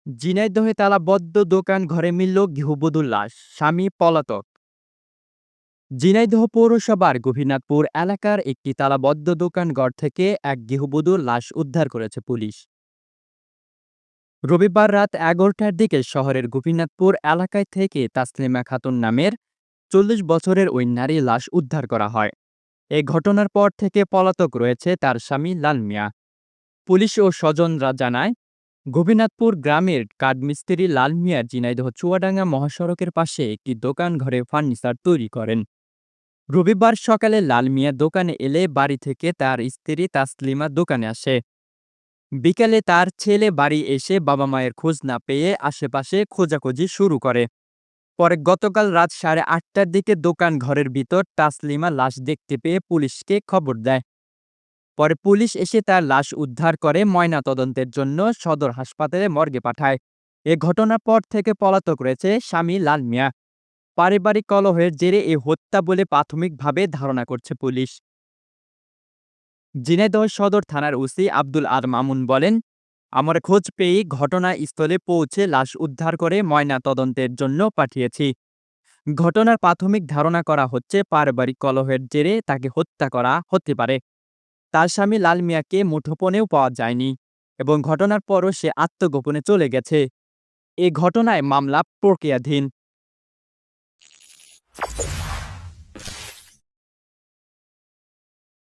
ঝিনাইদহে তালাবদ্ধ দোকান ঘরে মিলল গৃহবধূর লাশ, স্বামী পলাতক। ঝিনাইদহ পৌরসভার গোপীনাথপুর এলাকার একটি তালাবদ্ধ দোকানঘর থেকে এক গৃহবধূর লাশ উদ্ধার করেছে পুলিশ। রবিবার রাত ১১টার দিকে শহরের গোপীনাথপুর এলাকায় থেকে তাসলিমা খাতুন নামের ৪০ বছরের ওই নারীর লাশ উদ্ধার করা হয়। এ ঘটনার পর থেকে পলাতক রয়েছে তার স্বামী লাল মিয়া। পুলিশ ও স্বজনরা জানায়, গোপীনাথপুর গ্রামের কাঠমিস্ত্রি লাল মিয়া ঝিনাইদহ চুয়াডাঙ্গা মহাসড়কের পাশে একটি দোকান ঘরে ফার্নিচার তৈরি করেন। রবিবার সকালে লাল মিয়া দোকানে এলে বাড়ি থেকে তার স্ত্রী তাসলিমা দোকানে আসে। বিকেলে তার ছেলে বাড়ি এসে বাবা মায়ের খোঁজ না পেয়ে আশেপাশে খোঁজাখুঁজি শুরু করে। পরে গতকাল রাত ৮:৩০টার দিকে দোকান ঘরের ভিতর তাসলিমা লাশ দেখতে পেয়ে পুলিশকে খবর দেয়। পরে পুলিশ এসে তার লাশ উদ্ধার করে ময়নাতদন্তের জন্য সদর হাসপাতালে মর্গে পাঠায়। এ ঘটনার পর থেকে পলাতক রয়েছে স্বামী লাল মিয়া। পারিবারিক কলহের জেরে এ হত্যা বলে প্রাথমিকভাবে ধারণা করছে পুলিশ। ঝিনাইদহ সদর থানার ওসি আব্দুল আর মামুন বলেন, আমরা খোঁজ পেয়েই ঘটনাস্থলে পৌঁছে লাশ উদ্ধার করে ময়নাতদন্তের জন্য পাঠিয়েছি। ঘটনার প্রাথমিক ধারণা করা হচ্ছে পারিবারিক কলহের জেরে তাকে হত্যা করা হতে পারে। তার স্বামী লাল মিয়াকে মুঠোফোনেও পাওয়া যায়নি এবং ঘটনার পরও সে আত্মগোপনে চলে গেছে। এ ঘটনায় মামলা প্রক্রিয়াধীন।